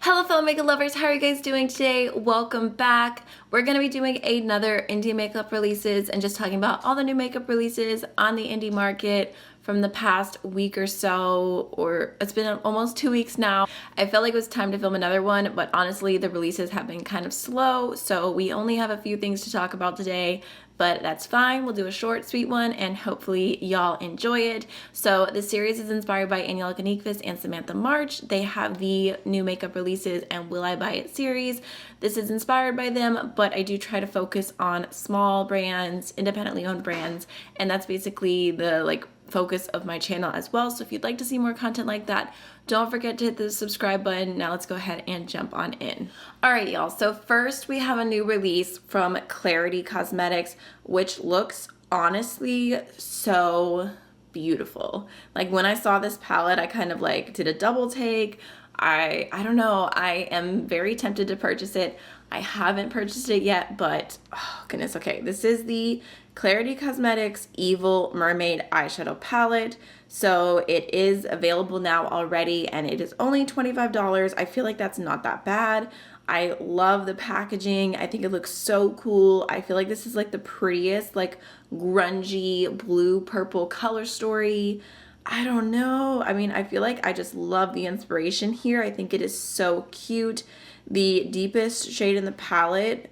Hello fellow makeup lovers, how are you guys doing today? Welcome back. We're going to be doing another indie makeup releases and just talking about all the new makeup releases on the indie market from the past week or so, or it's been almost 2 weeks now. I felt like it was time to film another one, but honestly the releases have been kind of slow, so we only have a few things to talk about today. But that's fine, we'll do a short, sweet one, and hopefully y'all enjoy it. So this series is inspired by AMYLOVES and Samantha March. They have the new makeup releases and Will I Buy It series. This is inspired by them, but I do try to focus on small brands, independently owned brands, and that's basically the focus of my channel as well. So if you'd like to see more content like that, don't forget to hit the subscribe button. Now let's go ahead and jump on in. All right, y'all. So first we have a new release from Klarity Kosmetics, which looks honestly so beautiful. Like when I saw this palette, I kind of did a double take. I don't know. I am very tempted to purchase it. I haven't purchased it yet, but oh goodness. Okay, this is the Klarity Kosmetics Evil Mermaid eyeshadow palette. So it is available now already and it is only $25. I feel like that's not that bad. I love the packaging. I think it looks so cool. I feel like this is like the prettiest, grungy blue purple color story. I don't know. I mean, I feel like I just love the inspiration here. I think it is so cute. The deepest shade in the palette,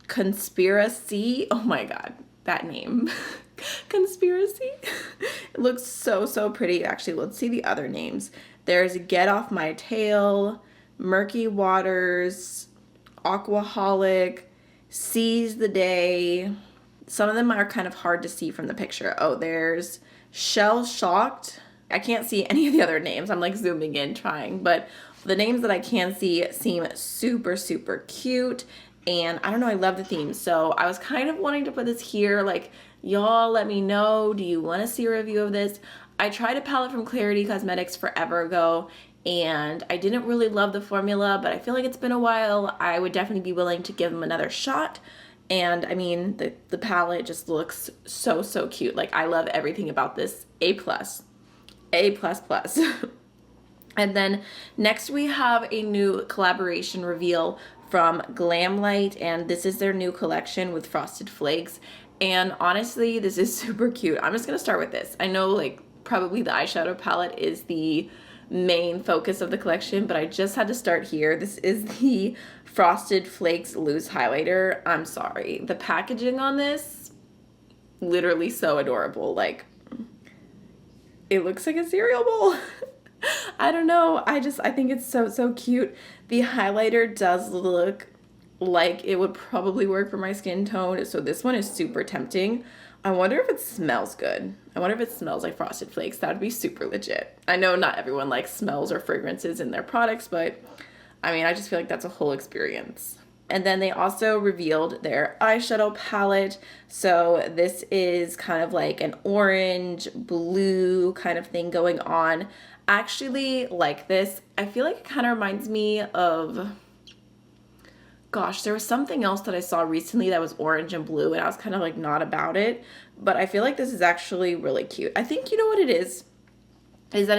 Conspiracy. Oh my God, that name. Conspiracy. It looks so pretty. Actually, let's see the other names. There's Get Off My Tail, Murky Waters, Aquaholic, Seize the Day. Some of them are kind of hard to see from the picture. Oh, there's Shell Shocked. I can't see any of the other names. I'm zooming in trying, but the names that I can see seem super cute. And I don't know, I love the theme. So I was kind of wanting to put this here, y'all let me know, do you want to see a review of this? I tried a palette from Klarity Kosmetics forever ago and I didn't really love the formula, but I feel like it's been a while. I would definitely be willing to give them another shot. And I mean, the palette just looks so cute. I love everything about this. A+. And then next we have a new collaboration reveal from Glamlight, and this is their new collection with Frosted Flakes. And honestly, this is super cute. I'm just gonna start with this. I know probably the eyeshadow palette is the main focus of the collection, but I just had to start here. This is the Frosted Flakes Loose Highlighter. I'm sorry. The packaging on this, literally so adorable. It looks like a cereal bowl. I don't know. I think it's so cute. The highlighter does look like it would probably work for my skin tone. So this one is super tempting. I wonder if it smells good. I wonder if it smells like Frosted Flakes. That would be super legit. I know not everyone likes smells or fragrances in their products, but I mean, I just feel like that's a whole experience. And then they also revealed their eyeshadow palette. So this is kind of like an orange, blue kind of thing going on. I actually like this. I feel like it kind of reminds me of, gosh, there was something else that I saw recently that was orange and blue and I was kind of not about it. But I feel like this is actually really cute. I think you know what it is that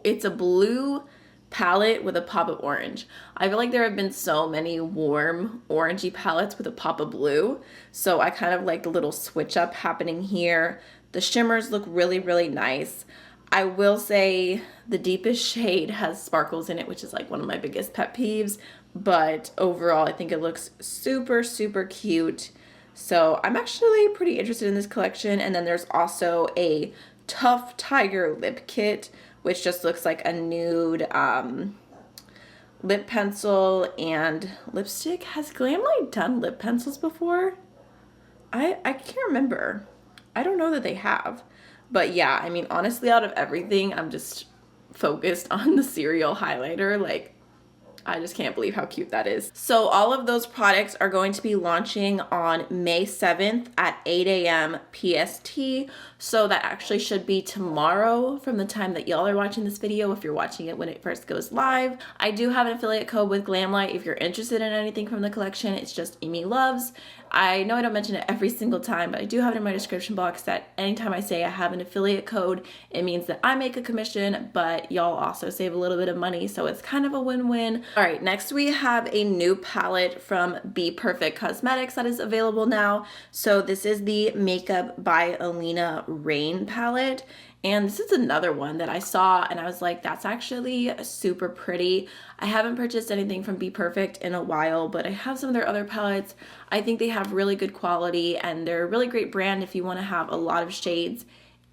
it's a blue palette with a pop of orange. I feel like there have been so many warm orangey palettes with a pop of blue. So I kind of like the little switch up happening here. The shimmers look really nice. I will say the deepest shade has sparkles in it, which is one of my biggest pet peeves. But overall, I think it looks super cute. So I'm actually pretty interested in this collection. And then there's also a Tough Tiger lip kit, which just looks like a nude lip pencil and lipstick. Has Glamlight done lip pencils before? I can't remember. I don't know that they have. But yeah, I mean, honestly, out of everything, I'm just focused on the cereal highlighter. I just can't believe how cute that is. So all of those products are going to be launching on May 7th at 8 a.m. PST. So that actually should be tomorrow from the time that y'all are watching this video, if you're watching it when it first goes live. I do have an affiliate code with Glamlight if you're interested in anything from the collection. It's just AMYLOVES. I know I don't mention it every single time, but I do have it in my description box that anytime I say I have an affiliate code, it means that I make a commission, but y'all also save a little bit of money, so it's kind of a win-win. All right, next we have a new palette from Bperfect Cosmetics that is available now. So this is the Makeup by Alina Rain palette. And this is another one that I saw and I was like, that's actually super pretty. I haven't purchased anything from Bperfect in a while, but I have some of their other palettes. I think they have really good quality and they're a really great brand if you want to have a lot of shades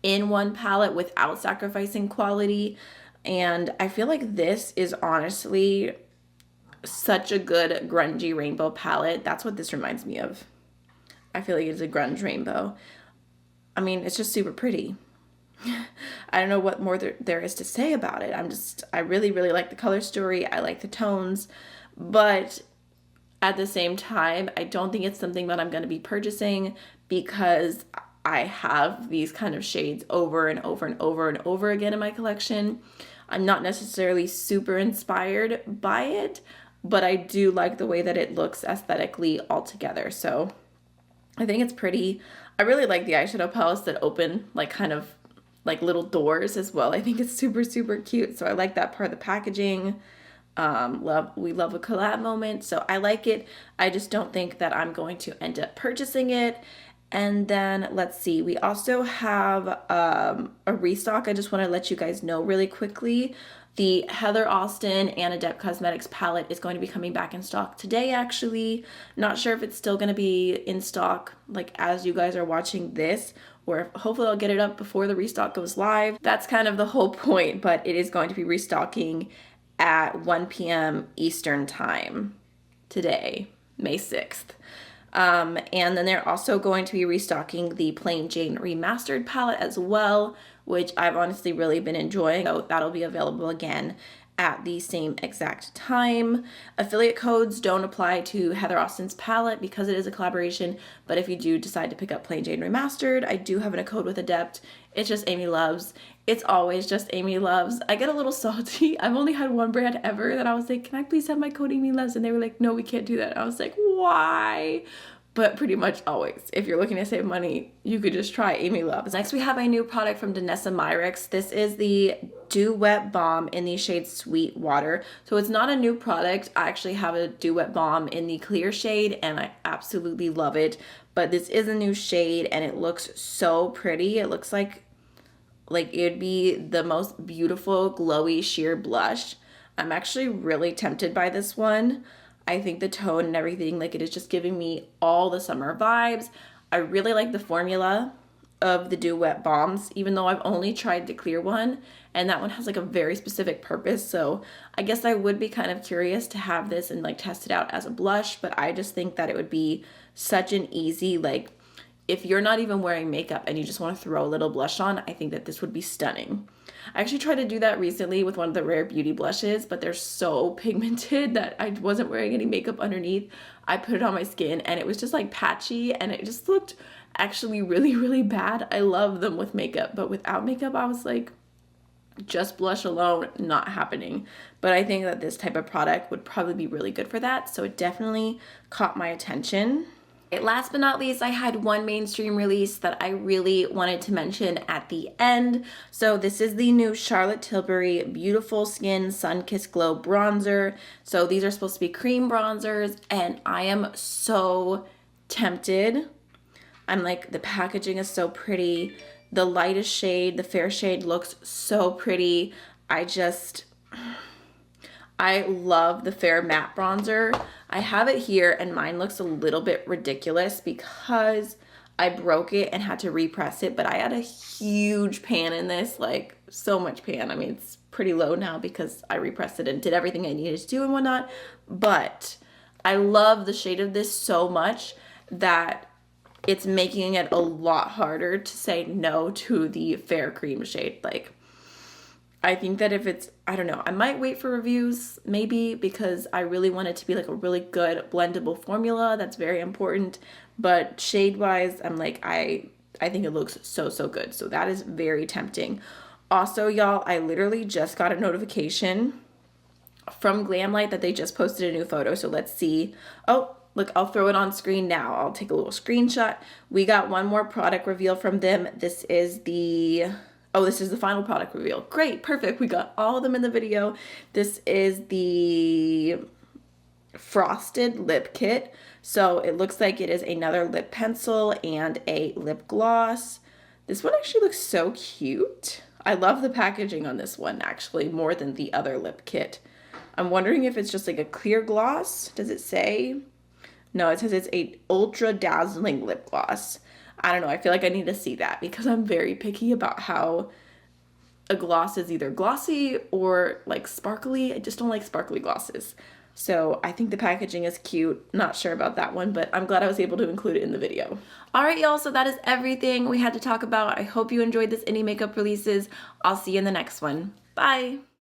in one palette without sacrificing quality. And I feel like this is honestly such a good grungy rainbow palette. That's what this reminds me of. I feel like it's a grunge rainbow. I mean, it's just super pretty. I don't know what more there is to say about it. I really, really like the color story. I like the tones, but at the same time, I don't think it's something that I'm going to be purchasing because I have these kind of shades over and over and over and over again in my collection. I'm not necessarily super inspired by it, but I do like the way that it looks aesthetically altogether. So I think it's pretty. I really like the eyeshadow palettes that open like kind of like little doors as well. I think it's super, super cute. So I like that part of the packaging. We love a collab moment. So I like it. I just don't think that I'm going to end up purchasing it. And then let's see, we also have a restock. I just want to let you guys know really quickly. The Heather Austin and Adept Cosmetics palette is going to be coming back in stock today, actually. Not sure if it's still going to be in stock like as you guys are watching this, or hopefully I'll get it up before the restock goes live. That's kind of the whole point, but it is going to be restocking at 1 p.m. Eastern time today, May 6th. And then they're also going to be restocking the Plain Jane Remastered palette as well, which I've honestly really been enjoying. So that'll be available again at the same exact time. Affiliate codes don't apply to Heather Austin's palette because it is a collaboration, but if you do decide to pick up Plain Jane Remastered, I do have a code with Adept. It's just AMYLOVES. It's always just AMYLOVES. I get a little salty. I've only had one brand ever that I was like, can I please have my code AMYLOVES? And they were like, no, we can't do that. I was like, why? But pretty much always, if you're looking to save money, you could just try AMYLOVES. Next, we have a new product from Danessa Myricks. This is the Dew Wet Balm in the shade Sweet Water. So it's not a new product. I actually have a Dew Wet Balm in the clear shade and I absolutely love it. But this is a new shade and it looks so pretty. It looks like it would be the most beautiful glowy sheer blush. I'm actually really tempted by this one. I think the tone and everything, like it is just giving me all the summer vibes. I really like the formula of the Dew Wet Balms, even though I've only tried the clear one, and that one has like a very specific purpose. So I guess I would be kind of curious to have this and like test it out as a blush, but I just think that it would be such an easy, like if you're not even wearing makeup and you just want to throw a little blush on, I think that this would be stunning. I actually tried to do that recently with one of the Rare Beauty blushes, but they're so pigmented that I wasn't wearing any makeup underneath. I put it on my skin and it was just like patchy and it just looked actually really, really bad. I love them with makeup, but without makeup, I was like, just blush alone, not happening. But I think that this type of product would probably be really good for that. So it definitely caught my attention. Last but not least, I had one mainstream release that I really wanted to mention at the end. So this is the new Charlotte Tilbury Beautiful Skin Sun Kiss Glow Bronzer. So these are supposed to be cream bronzers and I am so tempted. I'm like, the packaging is so pretty. The lightest shade, the fair shade looks so pretty. I love the Fair Matte Bronzer. I have it here and mine looks a little bit ridiculous because I broke it and had to repress it, but I had a huge pan in this, like so much pan. I mean, it's pretty low now because I repressed it and did everything I needed to do and whatnot, but I love the shade of this so much that it's making it a lot harder to say no to the fair cream shade. Like, I think that if it's, I don't know, I might wait for reviews maybe because I really want it to be like a really good blendable formula. That's very important. But shade wise, I'm like, I think it looks so, so good. So that is very tempting. Also, y'all, I literally just got a notification from Glamlight that they just posted a new photo. So let's see. Oh, look, I'll throw it on screen now. I'll take a little screenshot. We got one more product reveal from them. This is the, oh, this is the final product reveal. Great, perfect. We got all of them in the video. This is the frosted lip kit. So it looks like it is another lip pencil and a lip gloss. This one actually looks so cute. I love the packaging on this one actually more than the other lip kit. I'm wondering if it's just like a clear gloss. Does it say? No, it says it's a ultra dazzling lip gloss. I don't know. I feel like I need to see that because I'm very picky about how a gloss is either glossy or like sparkly. I just don't like sparkly glosses. So I think the packaging is cute. Not sure about that one, but I'm glad I was able to include it in the video. All right, y'all, so that is everything we had to talk about. I hope you enjoyed this indie makeup releases. I'll see you in the next one. Bye.